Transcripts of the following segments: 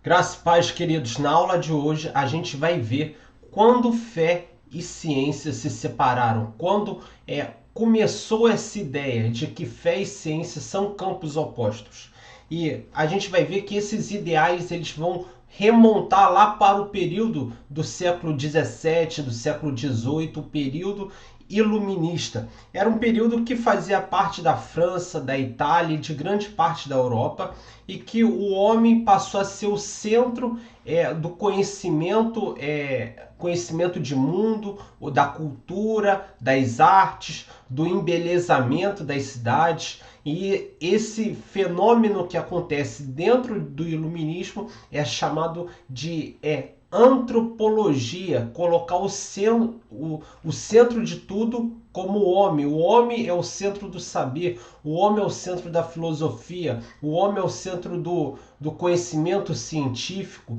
Graças e paz, queridos. Na aula de hoje a gente vai ver quando fé e ciência se separaram, quando começou essa ideia de que fé e ciência são campos opostos. E a gente vai ver que esses ideais eles vão remontar lá para o período do século XVII, do século XVIII, o período iluminista. Era um período que fazia parte da França, da Itália e de grande parte da Europa, e que o homem passou a ser o centro do conhecimento, conhecimento de mundo, da cultura, das artes, do embelezamento das cidades. E esse fenômeno que acontece dentro do iluminismo é chamado de antropologia, colocar o centro de tudo como o homem. O homem é o centro do saber, o homem é o centro da filosofia, o homem é o centro do conhecimento científico.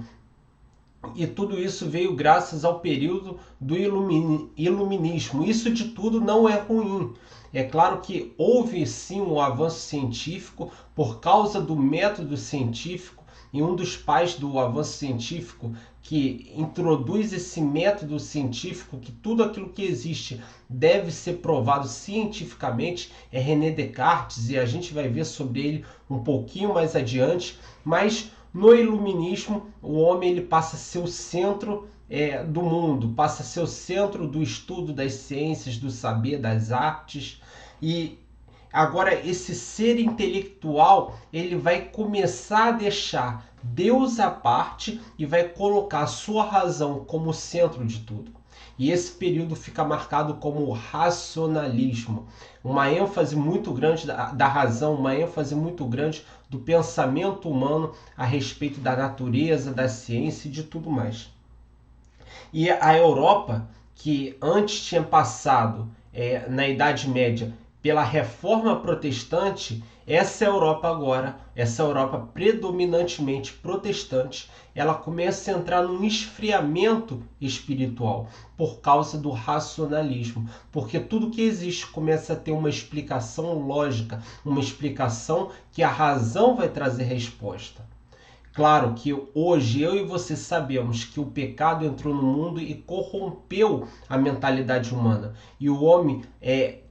E tudo isso veio graças ao período do iluminismo. Isso de tudo não é ruim. É claro que houve sim um avanço científico por causa do método científico, e um dos pais do avanço científico que introduz esse método científico, que tudo aquilo que existe deve ser provado cientificamente, é René Descartes, e a gente vai ver sobre ele um pouquinho mais adiante. Mas no iluminismo, o homem ele passa a ser o centro do mundo, passa a ser o centro do estudo das ciências, do saber, das artes. E agora esse ser intelectual ele vai começar a deixar Deus à parte e vai colocar a sua razão como centro de tudo. E esse período fica marcado como racionalismo, uma ênfase muito grande da razão, uma ênfase muito grande do pensamento humano a respeito da natureza, da ciência e de tudo mais. E a Europa, que antes tinha passado na Idade Média pela reforma protestante, essa Europa agora, essa Europa predominantemente protestante, ela começa a entrar num esfriamento espiritual por causa do racionalismo, porque tudo que existe começa a ter uma explicação lógica, uma explicação que a razão vai trazer resposta. Claro que hoje eu e você sabemos que o pecado entrou no mundo e corrompeu a mentalidade humana. E o homem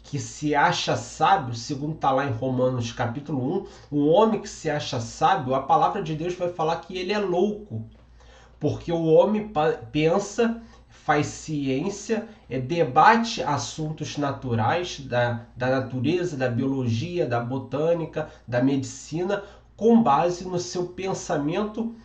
que se acha sábio, segundo está lá em Romanos capítulo 1, o homem que se acha sábio, a palavra de Deus vai falar que ele é louco. Porque o homem pensa, faz ciência, debate assuntos naturais da natureza, da biologia, da botânica, da medicina, com base no seu pensamento,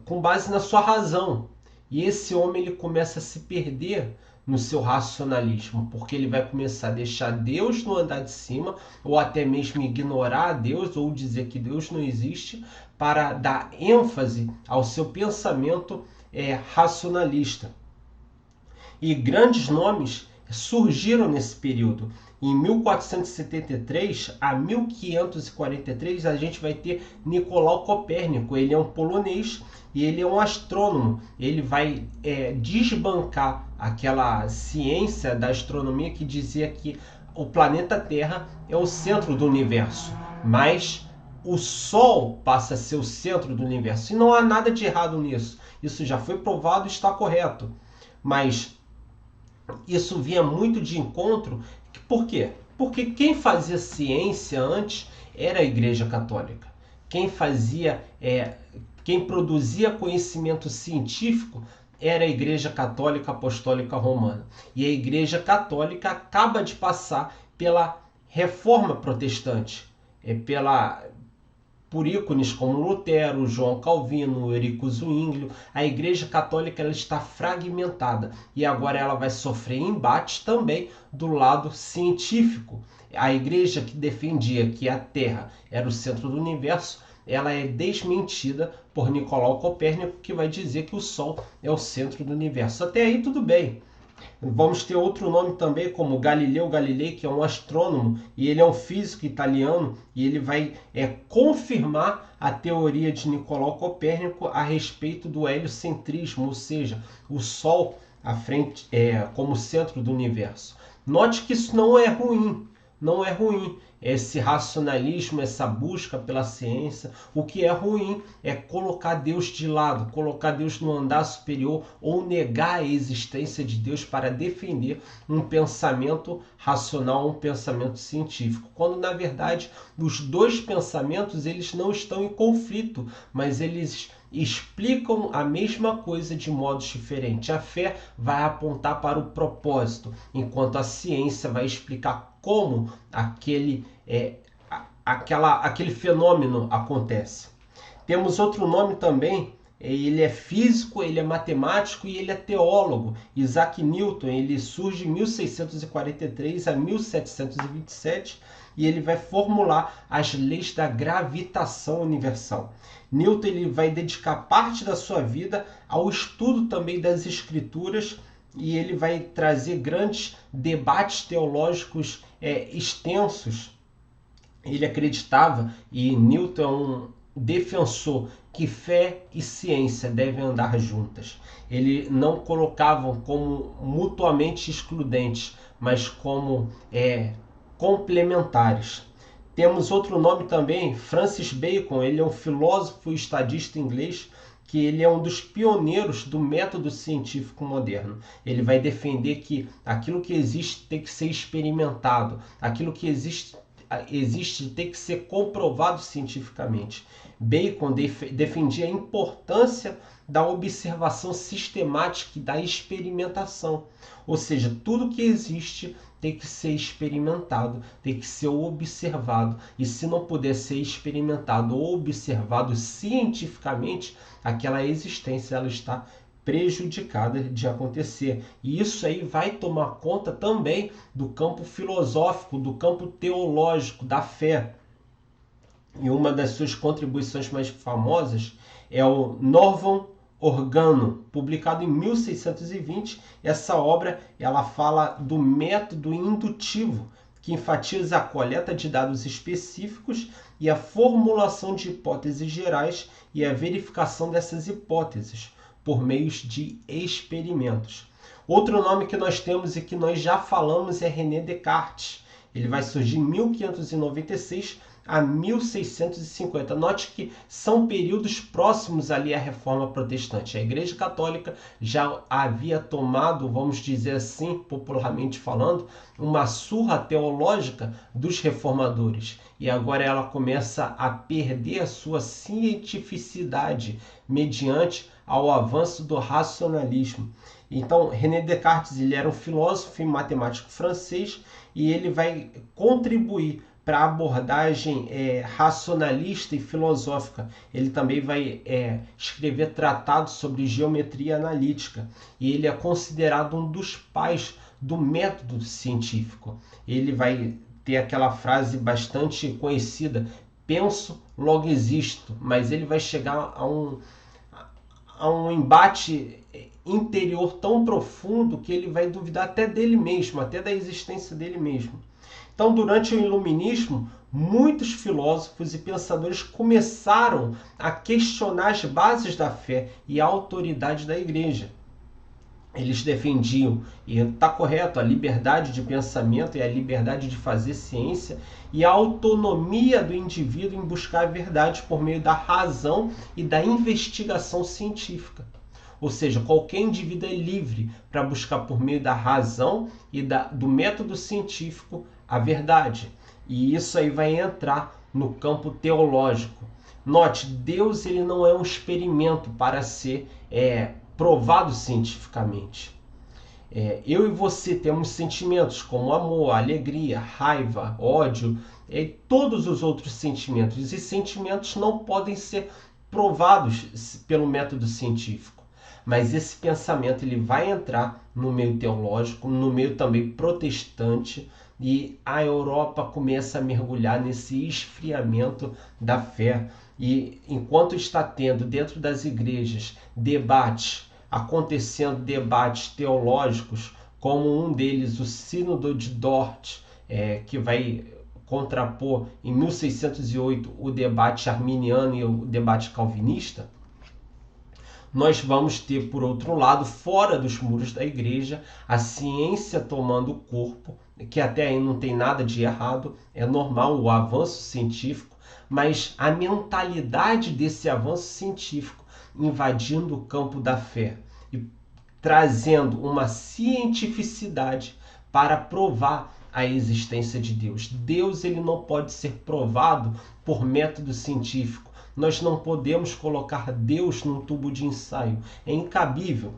com base na sua razão. E esse homem ele começa a se perder no seu racionalismo, porque ele vai começar a deixar Deus no andar de cima, ou até mesmo ignorar Deus, ou dizer que Deus não existe, para dar ênfase ao seu pensamento racionalista. E grandes nomes surgiram nesse período. Em 1473 a 1543 a gente vai ter Nicolau Copérnico. Ele é um polonês e ele é um astrônomo. Ele vai desbancar aquela ciência da astronomia que dizia que o planeta Terra é o centro do universo, mas o Sol passa a ser o centro do universo. E não há nada de errado nisso. Isso já foi provado e está correto. Mas isso vinha muito de encontro. Por quê? Porque quem fazia ciência antes era a Igreja Católica. Quem produzia conhecimento científico era a Igreja Católica Apostólica Romana. E a Igreja Católica acaba de passar pela Reforma Protestante, por ícones como Lutero, João Calvino, Eurico Zwinglio. A Igreja Católica ela está fragmentada e agora ela vai sofrer embates também do lado científico. A igreja que defendia que a Terra era o centro do universo, ela é desmentida por Nicolau Copérnico, que vai dizer que o Sol é o centro do universo. Até aí tudo bem. Vamos ter outro nome também, como Galileu Galilei, que é um astrônomo, e ele é um físico italiano, e ele vai confirmar a teoria de Nicolau Copérnico a respeito do heliocentrismo, ou seja, o Sol à frente como centro do universo. Note que isso não é ruim, não é ruim. Esse racionalismo, essa busca pela ciência, o que é ruim é colocar Deus de lado, colocar Deus no andar superior ou negar a existência de Deus para defender um pensamento racional, um pensamento científico, quando na verdade os dois pensamentos eles não estão em conflito, mas eles explicam a mesma coisa de modos diferentes. A fé vai apontar para o propósito, enquanto a ciência vai explicar como aquele fenômeno acontece. Temos outro nome também, ele é físico, ele é matemático e ele é teólogo. Isaac Newton, ele surge em 1643 a 1727 e ele vai formular as leis da gravitação universal. Newton ele vai dedicar parte da sua vida ao estudo também das escrituras e ele vai trazer grandes debates teológicos extensos. Ele acreditava, e Newton é um defensor, que fé e ciência devem andar juntas. Ele não colocavam como mutuamente excludentes, mas como complementares. Temos outro nome também, Francis Bacon. Ele é um filósofo e estadista inglês que ele é um dos pioneiros do método científico moderno. Ele vai defender que aquilo que existe tem que ser experimentado, aquilo que existe tem que ser comprovado cientificamente. Bacon defendia a importância da observação sistemática e da experimentação. Ou seja, tudo que existe tem que ser experimentado, tem que ser observado. E se não puder ser experimentado ou observado cientificamente, aquela existência ela está prejudicada de acontecer. E isso aí vai tomar conta também do campo filosófico, do campo teológico, da fé. E uma das suas contribuições mais famosas é o Novum Organum, publicado em 1620. Essa obra ela fala do método indutivo, que enfatiza a coleta de dados específicos e a formulação de hipóteses gerais e a verificação dessas hipóteses por meios de experimentos. Outro nome que nós temos e que nós já falamos é René Descartes. Ele vai surgir em 1596 a 1650. Note que são períodos próximos ali à Reforma Protestante. A Igreja Católica já havia tomado, vamos dizer assim, popularmente falando, uma surra teológica dos reformadores. E agora ela começa a perder a sua cientificidade mediante ao avanço do racionalismo. Então, René Descartes ele era um filósofo e matemático francês e ele vai contribuir para a abordagem racionalista e filosófica. Ele também vai escrever tratados sobre geometria analítica e ele é considerado um dos pais do método científico. Ele vai ter aquela frase bastante conhecida, penso, logo existo, mas ele vai chegar a um embate interior tão profundo que ele vai duvidar até dele mesmo, até da existência dele mesmo. Então, durante o Iluminismo, muitos filósofos e pensadores começaram a questionar as bases da fé e a autoridade da Igreja. Eles defendiam, e está correto, a liberdade de pensamento e a liberdade de fazer ciência e a autonomia do indivíduo em buscar a verdade por meio da razão e da investigação científica. Ou seja, qualquer indivíduo é livre para buscar por meio da razão e do método científico a verdade. E isso aí vai entrar no campo teológico. Note, Deus ele não é um experimento para ser provado cientificamente. Eu e você temos sentimentos como amor, alegria, raiva, ódio, e todos os outros sentimentos. E sentimentos não podem ser provados pelo método científico. Mas esse pensamento ele vai entrar no meio teológico, no meio também protestante, e a Europa começa a mergulhar nesse esfriamento da fé. E enquanto está tendo dentro das igrejas acontecendo debates teológicos, como um deles, o Sínodo de Dort, que vai contrapor em 1608 o debate arminiano e o debate calvinista, Nós vamos ter, por outro lado, fora dos muros da igreja, a ciência tomando o corpo, que até aí não tem nada de errado, é normal o avanço científico, mas a mentalidade desse avanço científico invadindo o campo da fé e trazendo uma cientificidade para provar a existência de Deus. Deus ele não pode ser provado por método científico. Nós não podemos colocar Deus num tubo de ensaio. É incabível.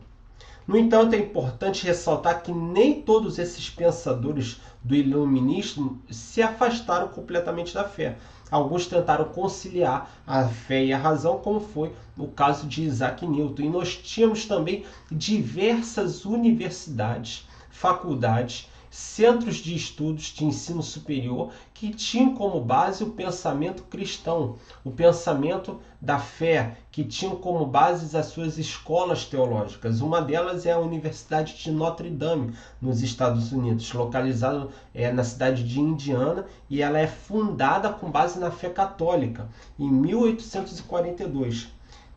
No entanto, é importante ressaltar que nem todos esses pensadores do iluminismo se afastaram completamente da fé. Alguns tentaram conciliar a fé e a razão, como foi o caso de Isaac Newton. E nós tínhamos também diversas universidades, faculdades, centros de estudos de ensino superior que tinham como base o pensamento cristão, o pensamento da fé, que tinham como base as suas escolas teológicas. Uma delas é a Universidade de Notre Dame, nos Estados Unidos, localizada na cidade de Indiana, e ela é fundada com base na fé católica, em 1842.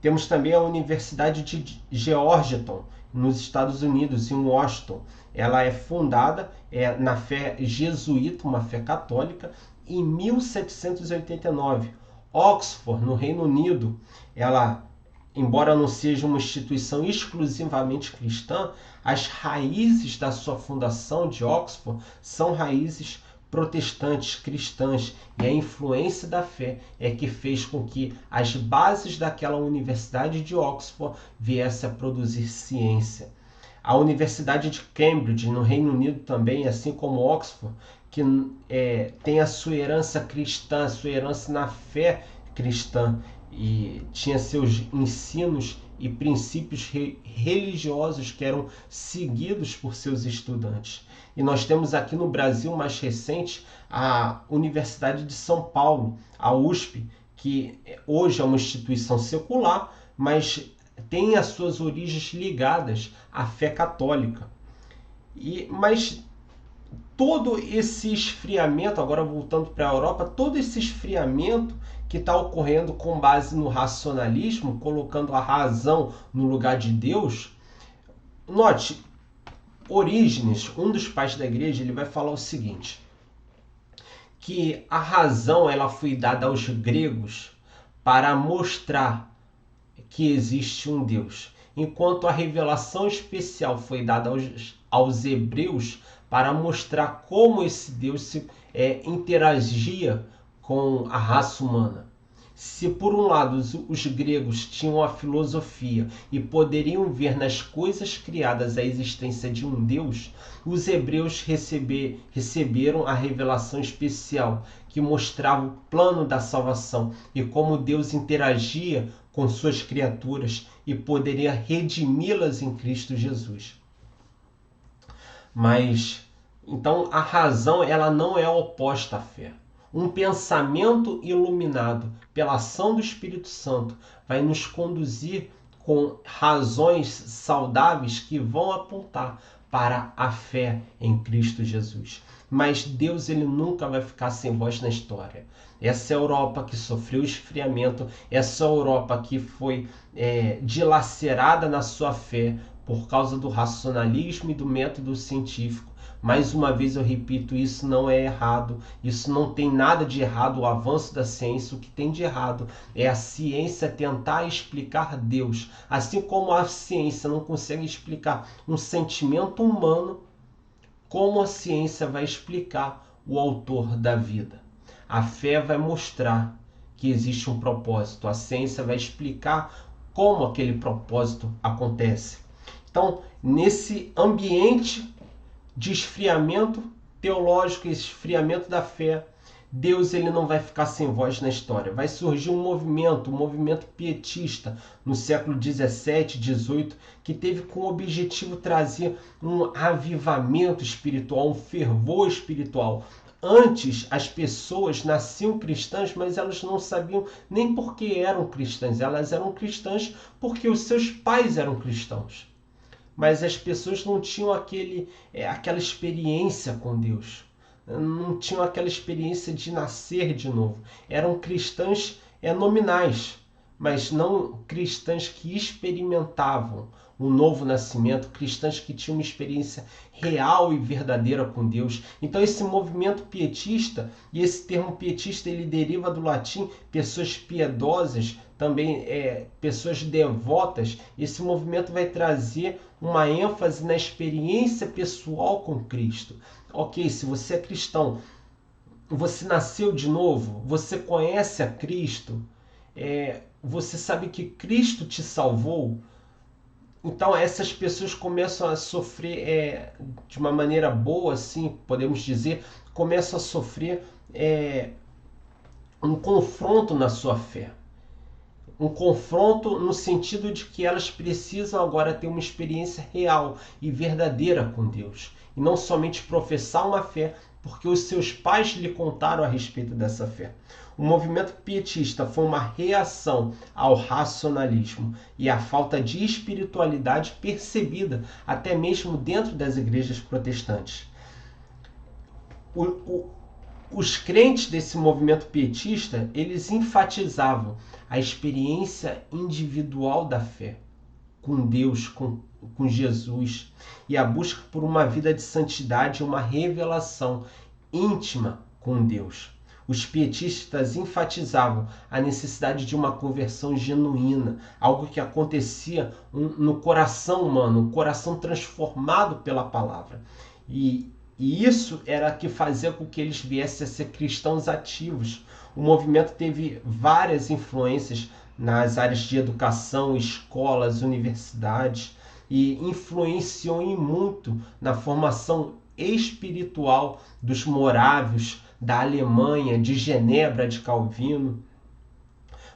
Temos também a Universidade de Georgetown, nos Estados Unidos, em Washington. Ela é fundada na fé jesuíta, uma fé católica, em 1789. Oxford, no Reino Unido, ela, embora não seja uma instituição exclusivamente cristã, as raízes da sua fundação de Oxford são raízes protestantes, cristãs, e a influência da fé é que fez com que as bases daquela Universidade de Oxford viessem a produzir ciência. A Universidade de Cambridge, no Reino Unido também, assim como Oxford, que tem a sua herança cristã, a sua herança na fé cristã, e tinha seus ensinos e princípios religiosos que eram seguidos por seus estudantes. E nós temos aqui no Brasil, mais recente, a Universidade de São Paulo, a USP, que hoje é uma instituição secular, mas tem as suas origens ligadas à fé católica. Mas todo esse esfriamento, agora voltando para a Europa, todo esse esfriamento que está ocorrendo com base no racionalismo, colocando a razão no lugar de Deus. Note, Orígenes, um dos pais da igreja, ele vai falar o seguinte, que a razão ela foi dada aos gregos para mostrar que existe um Deus, enquanto a revelação especial foi dada aos hebreus para mostrar como esse Deus interagia com a raça humana. Se por um lado os gregos tinham a filosofia e poderiam ver nas coisas criadas a existência de um Deus, os hebreus receberam a revelação especial que mostrava o plano da salvação e como Deus interagia com suas criaturas e poderia redimi-las em Cristo Jesus. Mas, então, a razão ela não é oposta à fé. Um pensamento iluminado pela ação do Espírito Santo vai nos conduzir com razões saudáveis que vão apontar para a fé em Cristo Jesus. Mas Deus ele nunca vai ficar sem voz na história. Essa Europa que sofreu esfriamento, essa Europa que foi dilacerada na sua fé por causa do racionalismo e do método científico. Mais uma vez eu repito, isso não é errado, isso não tem nada de errado, o avanço da ciência. O que tem de errado é a ciência tentar explicar Deus, assim como a ciência não consegue explicar um sentimento humano, como a ciência vai explicar o autor da vida. A fé vai mostrar que existe um propósito, a ciência vai explicar como aquele propósito acontece. Então, nesse ambiente de esfriamento teológico, esfriamento da fé, Deus ele não vai ficar sem voz na história. Vai surgir um movimento pietista no século 17, 18, que teve como objetivo trazer um avivamento espiritual, um fervor espiritual. Antes, as pessoas nasciam cristãs, mas elas não sabiam nem por que eram cristãs. Elas eram cristãs porque os seus pais eram cristãos. Mas as pessoas não tinham aquela experiência com Deus. Não tinham aquela experiência de nascer de novo. Eram cristãs nominais, mas não cristãs que experimentavam o novo nascimento, cristãs que tinham uma experiência real e verdadeira com Deus. Então esse movimento pietista, e esse termo pietista ele deriva do latim, pessoas piedosas, também pessoas devotas. Esse movimento vai trazer uma ênfase na experiência pessoal com Cristo. Ok, se você é cristão, você nasceu de novo, você conhece a Cristo, você sabe que Cristo te salvou. Então essas pessoas começam a sofrer de uma maneira boa, assim, podemos dizer, começam a sofrer um confronto na sua fé. Um confronto no sentido de que elas precisam agora ter uma experiência real e verdadeira com Deus. E não somente professar uma fé, porque os seus pais lhe contaram a respeito dessa fé. O movimento pietista foi uma reação ao racionalismo e à falta de espiritualidade percebida até mesmo dentro das igrejas protestantes. Os crentes desse movimento pietista, eles enfatizavam a experiência individual da fé com Deus, com Jesus, e a busca por uma vida de santidade e uma revelação íntima com Deus. Os pietistas enfatizavam a necessidade de uma conversão genuína, algo que acontecia no coração humano, um coração transformado pela palavra. E isso era que fazia com que eles viessem a ser cristãos ativos. O movimento teve várias influências nas áreas de educação, escolas, universidades, e influenciou em muito na formação espiritual dos morávios, da Alemanha, de Genebra, de Calvino.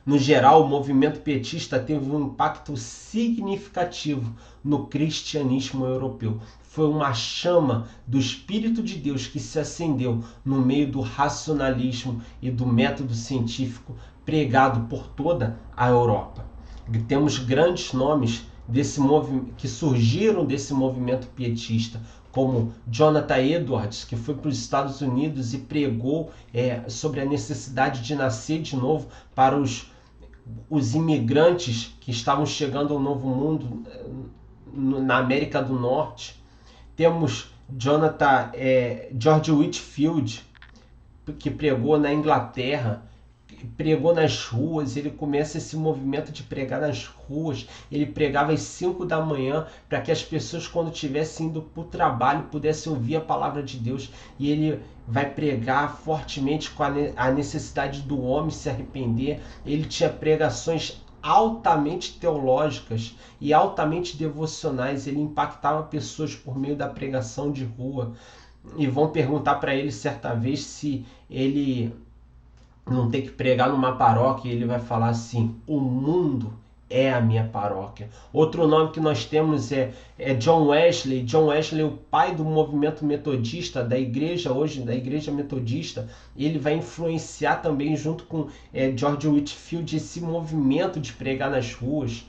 No geral, o movimento pietista teve um impacto significativo no cristianismo europeu. Foi uma chama do Espírito de Deus que se acendeu no meio do racionalismo e do método científico pregado por toda a Europa. Temos grandes nomes que surgiram desse movimento pietista, como Jonathan Edwards, que foi para os Estados Unidos e pregou sobre a necessidade de nascer de novo para os imigrantes que estavam chegando ao Novo Mundo na América do Norte. Temos George Whitefield, que pregou na Inglaterra, pregou nas ruas. Ele começa esse movimento de pregar nas ruas. Ele pregava às 5 da manhã para que as pessoas, quando estivessem indo para o trabalho, pudessem ouvir a palavra de Deus. E ele vai pregar fortemente com a necessidade do homem se arrepender. Ele tinha pregações altamente teológicas e altamente devocionais. Ele impactava pessoas por meio da pregação de rua. E vão perguntar para ele certa vez se ele não tem que pregar numa paróquia, e ele vai falar assim: o mundo é a minha paróquia. Outro nome que nós temos é John Wesley. John Wesley, o pai do movimento metodista, da igreja hoje, da igreja metodista. Ele vai influenciar também, junto com George Whitefield, esse movimento de pregar nas ruas.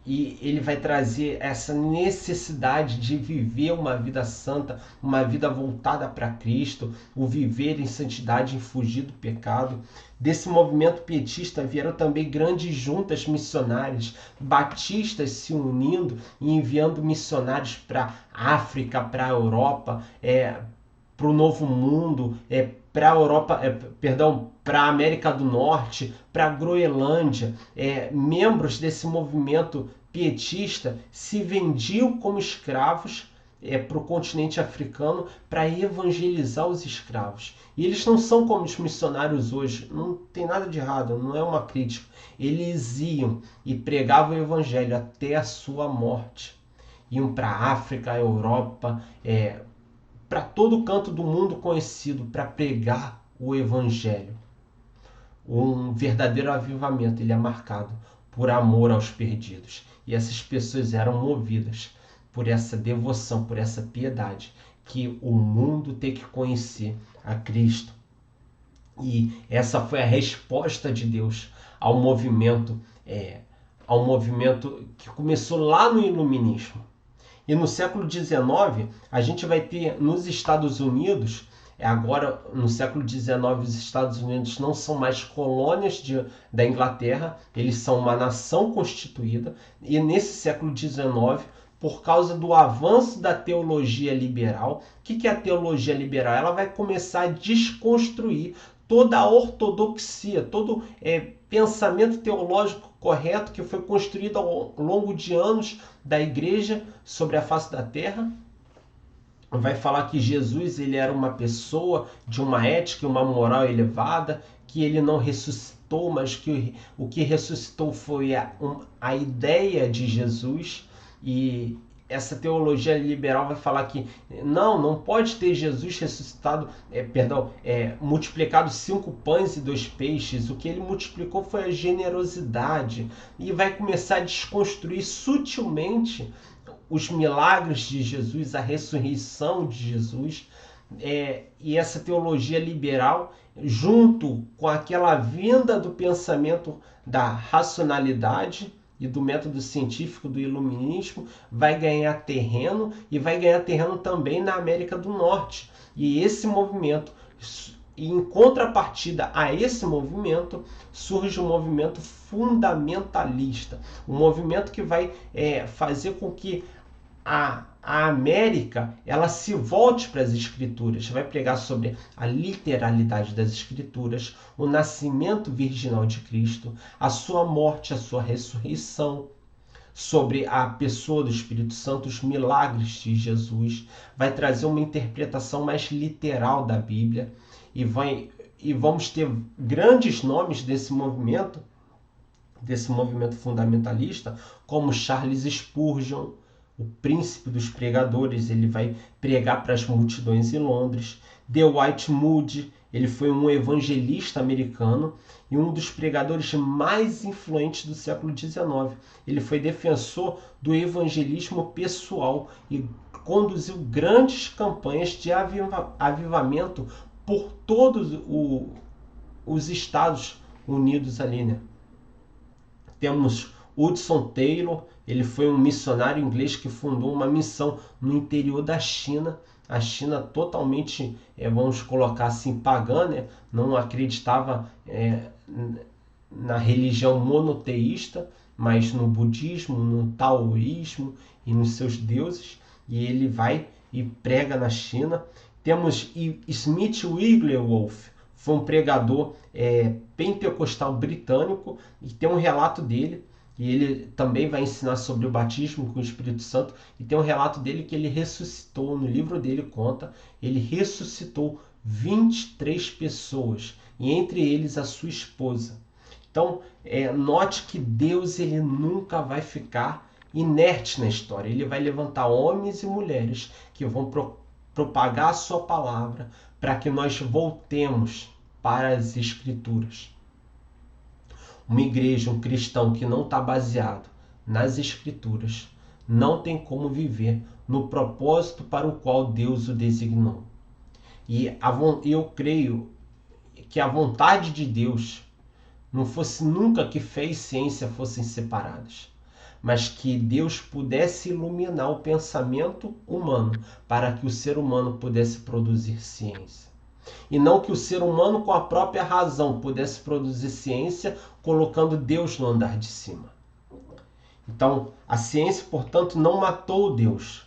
E ele vai trazer essa necessidade de viver uma vida santa, uma vida voltada para Cristo, o viver em santidade, em fugir do pecado. Desse movimento pietista vieram também grandes juntas missionárias, batistas se unindo e enviando missionários para a África, para a Europa, para o Novo Mundo, para a Europa, para a América do Norte, para a Groenlândia. Membros desse movimento pietista se vendiam como escravos para o continente africano para evangelizar os escravos. E eles não são como os missionários hoje, não tem nada de errado, não é uma crítica. Eles iam e pregavam o evangelho até a sua morte. Iam para a África, a Europa, para todo canto do mundo conhecido, para pregar o evangelho. Um verdadeiro avivamento, ele é marcado por amor aos perdidos. E essas pessoas eram movidas por essa devoção, por essa piedade, que o mundo tem que conhecer a Cristo. E essa foi a resposta de Deus ao movimento que começou lá no Iluminismo. E no século XIX, a gente vai ter nos Estados Unidos Agora, no século XIX, os Estados Unidos não são mais colônias da Inglaterra, eles são uma nação constituída, e nesse século XIX, por causa do avanço da teologia liberal, o que é a teologia liberal? Ela vai começar a desconstruir toda a ortodoxia, todo pensamento teológico correto que foi construído ao longo de anos da igreja sobre a face da terra. Vai falar que Jesus ele era uma pessoa de uma ética e uma moral elevada, que ele não ressuscitou, mas que o que ressuscitou foi a ideia de Jesus. E essa teologia liberal vai falar que não pode ter Jesus ressuscitado, multiplicado 5 pães e 2 peixes. O que ele multiplicou foi a generosidade. E vai começar a desconstruir sutilmente os milagres de Jesus, a ressurreição de Jesus, e essa teologia liberal, junto com aquela vinda do pensamento da racionalidade e do método científico do iluminismo, vai ganhar terreno, e vai ganhar terreno também na América do Norte. E esse movimento, e em contrapartida a esse movimento, surge um movimento fundamentalista, um movimento que vai fazer com que a América ela se volte para as escrituras, vai pregar sobre a literalidade das escrituras, o nascimento virginal de Cristo, a sua morte, a sua ressurreição, sobre a pessoa do Espírito Santo, os milagres de Jesus, vai trazer uma interpretação mais literal da Bíblia, e vamos ter grandes nomes desse movimento fundamentalista, como Charles Spurgeon, o príncipe dos pregadores. Ele vai pregar para as multidões em Londres. Dwight Moody, ele foi um evangelista americano e um dos pregadores mais influentes do século XIX. Ele foi defensor do evangelismo pessoal e conduziu grandes campanhas de avivamento por todos os Estados Unidos ali, né? Temos Hudson Taylor, ele foi um missionário inglês que fundou uma missão no interior da China. A China totalmente, vamos colocar assim, pagã, né? Não acreditava na religião monoteísta, mas no budismo, no taoísmo e nos seus deuses. E ele vai e prega na China. Temos Smith Wigglesworth, foi um pregador pentecostal britânico, e tem um relato dele, e ele também vai ensinar sobre o batismo com o Espírito Santo, e tem um relato dele que ele ressuscitou, no livro dele conta, ele ressuscitou 23 pessoas, e entre eles a sua esposa. Então, note que Deus ele nunca vai ficar inerte na história, ele vai levantar homens e mulheres que vão propagar a sua palavra, para que nós voltemos para as Escrituras. Uma igreja, um cristão que não está baseado nas Escrituras, não tem como viver no propósito para o qual Deus o designou. E eu creio que a vontade de Deus não fosse nunca que fé e ciência fossem separadas, mas que Deus pudesse iluminar o pensamento humano para que o ser humano pudesse produzir ciência. E não que o ser humano com a própria razão pudesse produzir ciência colocando Deus no andar de cima. Então, a ciência, portanto, não matou Deus.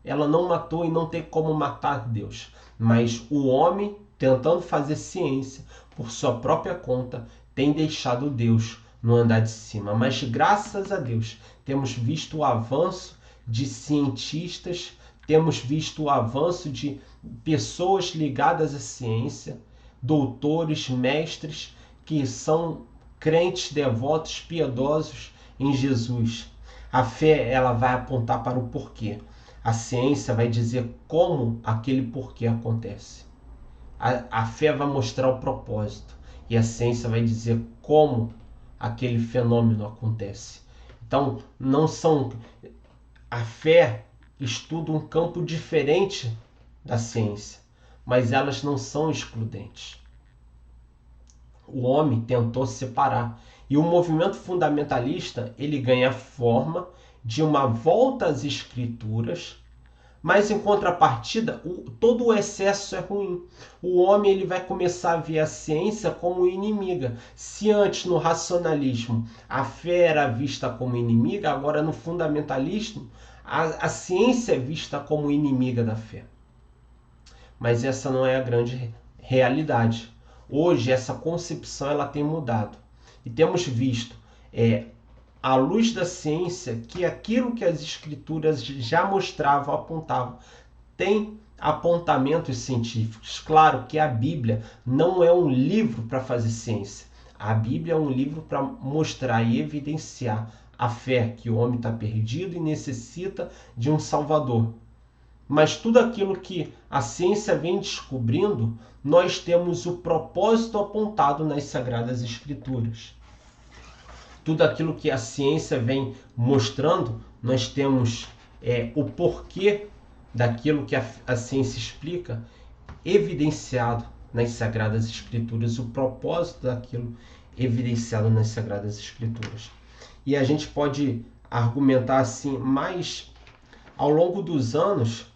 Ela não matou e não tem como matar Deus. Mas o homem, tentando fazer ciência por sua própria conta, tem deixado Deus no andar de cima. Mas graças a Deus, temos visto o avanço de cientistas, temos visto o avanço de pessoas ligadas à ciência, doutores, mestres, que são crentes, devotos, piedosos em Jesus. A fé ela vai apontar para o porquê. A ciência vai dizer como aquele porquê acontece. A fé vai mostrar o propósito. E a ciência vai dizer como aquele fenômeno acontece. Então, não são... A fé estuda um campo diferente da ciência, mas elas não são excludentes. O homem tentou separar. E o movimento fundamentalista ele ganha forma de uma volta às escrituras Mas em contrapartida, todo o excesso é ruim. O homem ele vai começar a ver a ciência como inimiga. Se antes no racionalismo a fé era vista como inimiga, agora no fundamentalismo a ciência é vista como inimiga da fé. Mas essa não é a grande realidade. Hoje essa concepção ela tem mudado. E temos visto, à luz da ciência, que aquilo que as escrituras já mostravam, apontavam, tem apontamentos científicos. Claro que a Bíblia não é um livro para fazer ciência. A Bíblia é um livro para mostrar e evidenciar a fé que o homem está perdido e necessita de um Salvador. Mas tudo aquilo que a ciência vem descobrindo, nós temos o propósito apontado nas Sagradas Escrituras. Tudo aquilo que a ciência vem mostrando, nós temos o porquê daquilo que a ciência explica, evidenciado nas Sagradas Escrituras, o propósito daquilo evidenciado nas Sagradas Escrituras. E a gente pode argumentar assim, mas ao longo dos anos,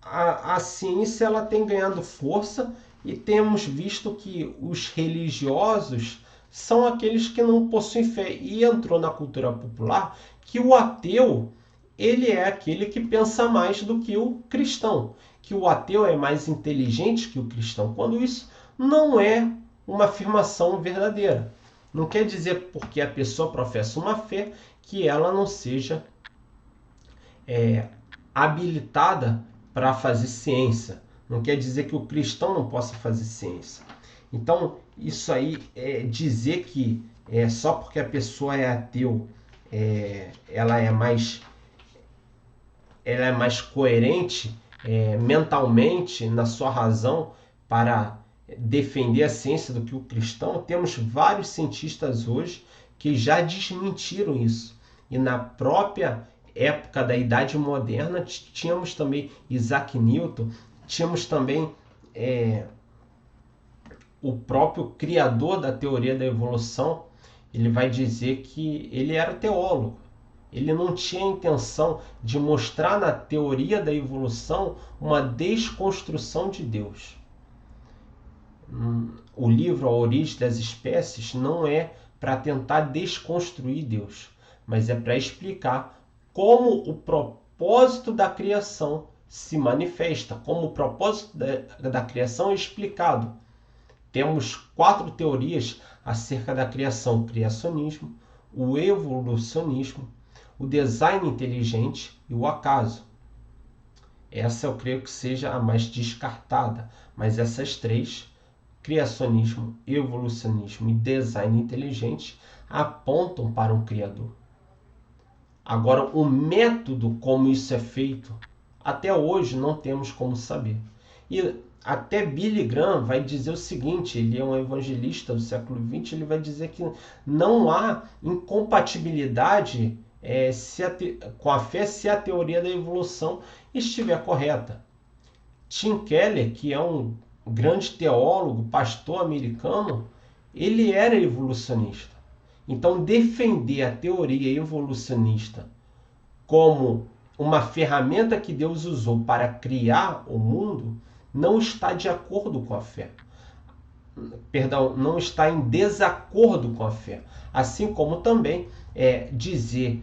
a ciência ela tem ganhado força e temos visto que os religiosos são aqueles que não possuem fé. E entrou na cultura popular que o ateu ele é aquele que pensa mais do que o cristão, que o ateu é mais inteligente que o cristão, quando isso não é uma afirmação verdadeira. Não quer dizer porque a pessoa professa uma fé que ela não seja habilitada para fazer ciência. Não quer dizer que o cristão não possa fazer ciência. Então, isso aí é dizer que só porque a pessoa é ateu, ela é mais coerente mentalmente na sua razão para defender a ciência do que o cristão. Temos vários cientistas hoje que já desmentiram isso. E na própria época da Idade Moderna, tínhamos também Isaac Newton, tínhamos também o próprio criador da teoria da evolução. Ele vai dizer que ele era teólogo. Ele não tinha a intenção de mostrar na teoria da evolução uma desconstrução de Deus. O livro A Origem das Espécies não é para tentar desconstruir Deus, mas é para explicar como o propósito da criação se manifesta, como o propósito da criação é explicado. Temos 4 teorias acerca da criação: o criacionismo, o evolucionismo, o design inteligente e o acaso. Essa eu creio que seja a mais descartada, mas essas 3, criacionismo, evolucionismo e design inteligente, apontam para um Criador. Agora, o método como isso é feito, até hoje não temos como saber. E até Billy Graham vai dizer o seguinte, ele é um evangelista do século XX, ele vai dizer que não há incompatibilidade com a fé se a teoria da evolução estiver correta. Tim Keller, que é um grande teólogo, pastor americano, ele era evolucionista. Então, defender a teoria evolucionista como uma ferramenta que Deus usou para criar o mundo não está de acordo com a fé. Perdão, não está em desacordo com a fé. Assim como também dizer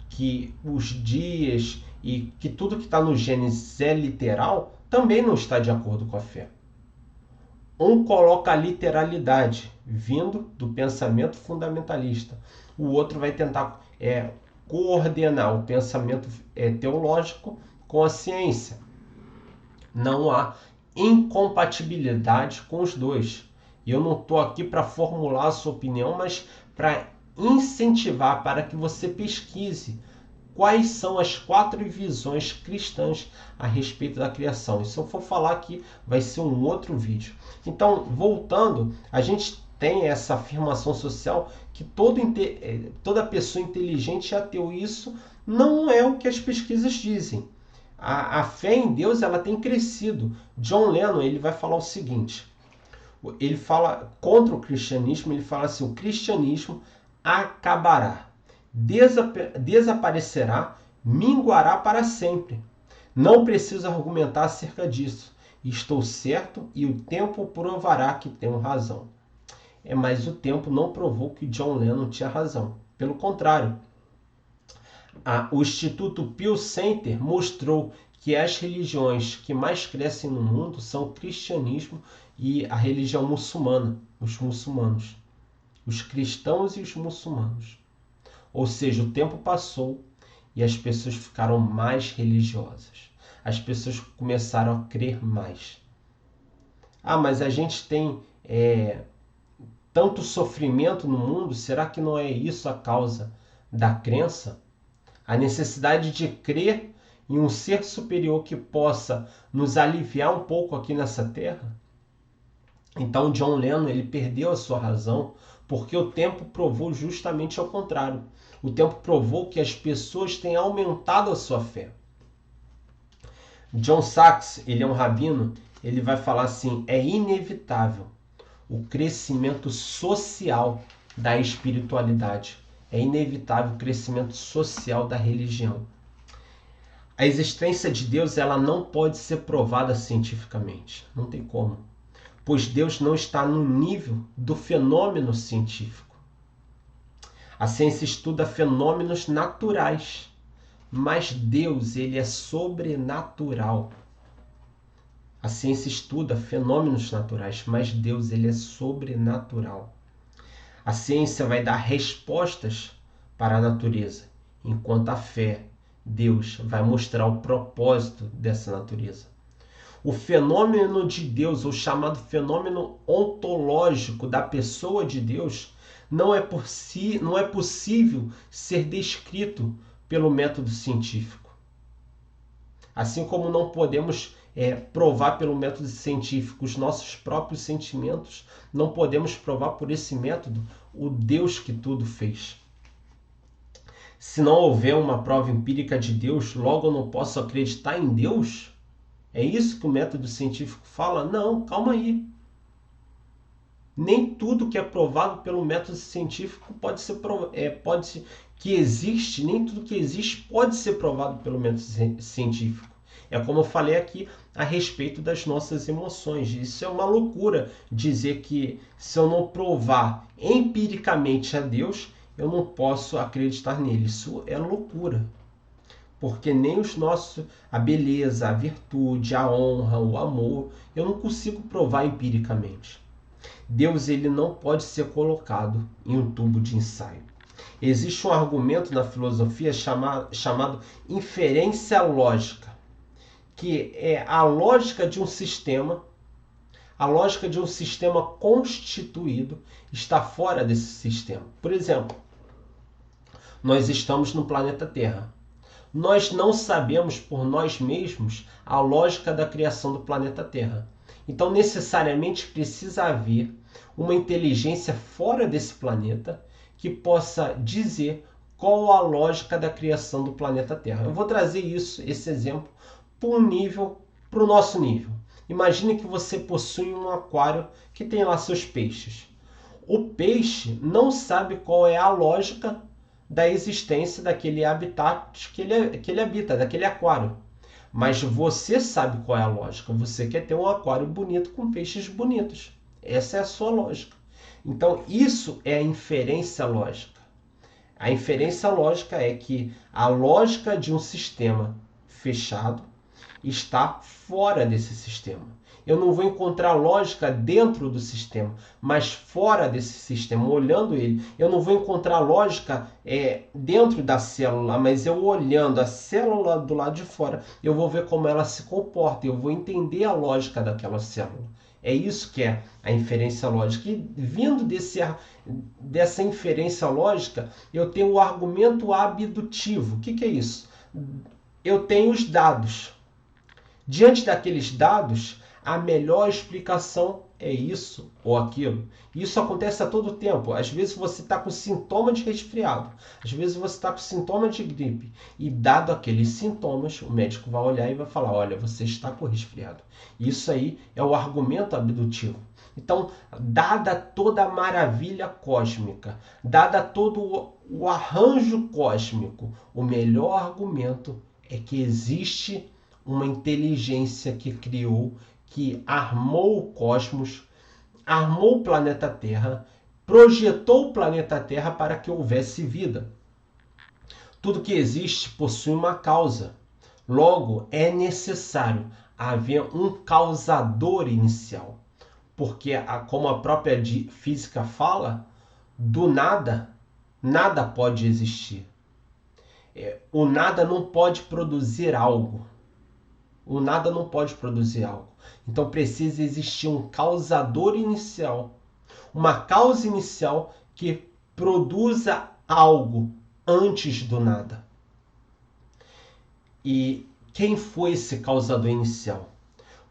que os dias e que tudo que está no Gênesis é literal também não está de acordo com a fé. Um coloca a literalidade vindo do pensamento fundamentalista. O outro vai tentar coordenar o pensamento teológico com a ciência. Não há incompatibilidade com os dois. E eu não estou aqui para formular a sua opinião, mas para incentivar para que você pesquise quais são as 4 visões cristãs a respeito da criação. E se eu for falar aqui, vai ser um outro vídeo. Então, voltando, a gente tem essa afirmação social que toda pessoa inteligente é ateu. Isso não é o que as pesquisas dizem. A fé em Deus ela tem crescido. John Lennon ele vai falar o seguinte, ele fala contra o cristianismo, ele fala assim: o cristianismo acabará, desaparecerá minguará para sempre. Não preciso argumentar acerca disso. Estou certo e o tempo provará que tenho razão. Mas o tempo não provou que John Lennon tinha razão. Pelo contrário, o Instituto Pew Center mostrou que as religiões que mais crescem no mundo são o cristianismo e a religião muçulmana, os muçulmanos, os cristãos e os muçulmanos. Ou seja, o tempo passou e as pessoas ficaram mais religiosas. As pessoas começaram a crer mais. Mas a gente tem tanto sofrimento no mundo, será que não é isso a causa da crença? A necessidade de crer em um ser superior que possa nos aliviar um pouco aqui nessa terra? Então John Lennon ele perdeu a sua razão porque o tempo provou justamente ao contrário. O tempo provou que as pessoas têm aumentado a sua fé. John Sachs, ele é um rabino, ele vai falar assim, é inevitável o crescimento social da espiritualidade. É inevitável o crescimento social da religião. A existência de Deus ela não pode ser provada cientificamente. Não tem como. Pois Deus não está no nível do fenômeno científico. A ciência estuda fenômenos naturais, mas Deus ele é sobrenatural. A ciência estuda fenômenos naturais, mas Deus ele é sobrenatural. A ciência vai dar respostas para a natureza, enquanto a fé, Deus, vai mostrar o propósito dessa natureza. O fenômeno de Deus, ou chamado fenômeno ontológico da pessoa de Deus, não é possível ser descrito pelo método científico. Assim como não podemos provar pelo método científico os nossos próprios sentimentos, não podemos provar por esse método o Deus que tudo fez. Se não houver uma prova empírica de Deus, logo eu não posso acreditar em Deus? É isso que o método científico fala? Não, calma aí. Nem tudo que é provado pelo método científico nem tudo que existe pode ser provado pelo método científico. É como eu falei aqui a respeito das nossas emoções. Isso é uma loucura dizer que se eu não provar empiricamente a Deus, eu não posso acreditar nele. Isso é loucura. Porque nem a beleza, a virtude, a honra, o amor, eu não consigo provar empiricamente. Deus ele não pode ser colocado em um tubo de ensaio. Existe um argumento na filosofia chamado inferência lógica, que é a lógica de um sistema constituído está fora desse sistema. Por exemplo, nós estamos no planeta Terra. Nós não sabemos por nós mesmos a lógica da criação do planeta Terra. Então, necessariamente precisa haver uma inteligência fora desse planeta que possa dizer qual a lógica da criação do planeta Terra. Eu vou trazer esse exemplo para o nosso nível. Imagine que você possui um aquário que tem lá seus peixes. O peixe não sabe qual é a lógica da existência daquele habitat que ele habita, daquele aquário. Mas você sabe qual é a lógica. Você quer ter um aquário bonito com peixes bonitos. Essa é a sua lógica. Então, isso é a inferência lógica. A inferência lógica é que a lógica de um sistema fechado está fora desse sistema. Eu não vou encontrar lógica dentro do sistema, mas fora desse sistema, olhando ele. Eu não vou encontrar lógica dentro da célula, mas eu olhando a célula do lado de fora, eu vou ver como ela se comporta, eu vou entender a lógica daquela célula. É isso que é a inferência lógica. E vindo dessa inferência lógica, eu tenho o argumento abdutivo. O que é isso? Eu tenho os dados. Diante daqueles dados, a melhor explicação é isso ou aquilo. Isso acontece a todo tempo. Às vezes você está com sintoma de resfriado. Às vezes você está com sintoma de gripe. E dado aqueles sintomas, o médico vai olhar e vai falar, olha, você está com resfriado. Isso aí é o argumento abdutivo. Então, dada toda a maravilha cósmica, dada todo o arranjo cósmico, o melhor argumento é que existe uma inteligência que criou, que armou o cosmos, armou o planeta Terra, projetou o planeta Terra para que houvesse vida. Tudo que existe possui uma causa. Logo, é necessário haver um causador inicial. Porque, como a própria física fala, do nada, nada pode existir. O nada não pode produzir algo. O nada não pode produzir algo. Então precisa existir um causador inicial. Uma causa inicial que produza algo antes do nada. E quem foi esse causador inicial?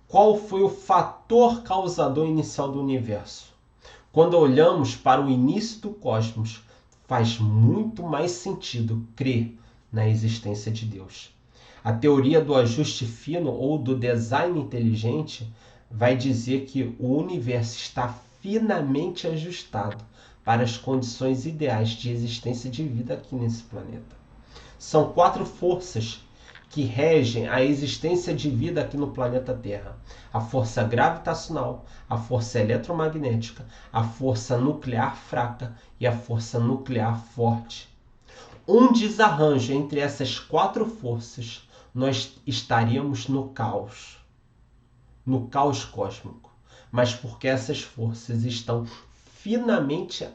Qual foi o fator causador inicial do universo? Quando olhamos para o início do cosmos, faz muito mais sentido crer na existência de Deus. A teoria do ajuste fino ou do design inteligente vai dizer que o universo está finamente ajustado para as condições ideais de existência de vida aqui nesse planeta. São 4 forças que regem a existência de vida aqui no planeta Terra: a força gravitacional, a força eletromagnética, a força nuclear fraca e a força nuclear forte. Um desarranjo entre essas 4 forças, nós estaríamos no caos cósmico. Mas porque essas forças estão finamente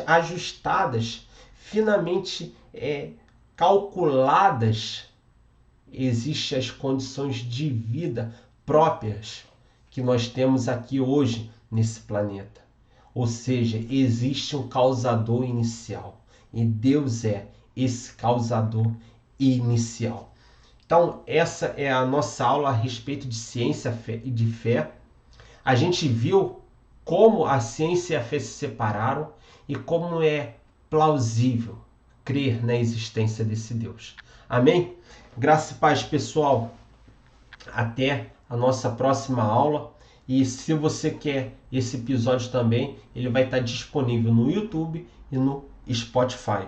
ajustadas, finamente calculadas, existem as condições de vida próprias que nós temos aqui hoje nesse planeta. Ou seja, existe um causador inicial e Deus é esse causador inicial. Então, essa é a nossa aula a respeito de ciência e de fé. A gente viu como a ciência e a fé se separaram e como é plausível crer na existência desse Deus. Amém? Graça e paz, pessoal. Até a nossa próxima aula. E se você quer esse episódio também, ele vai estar disponível no YouTube e no Spotify.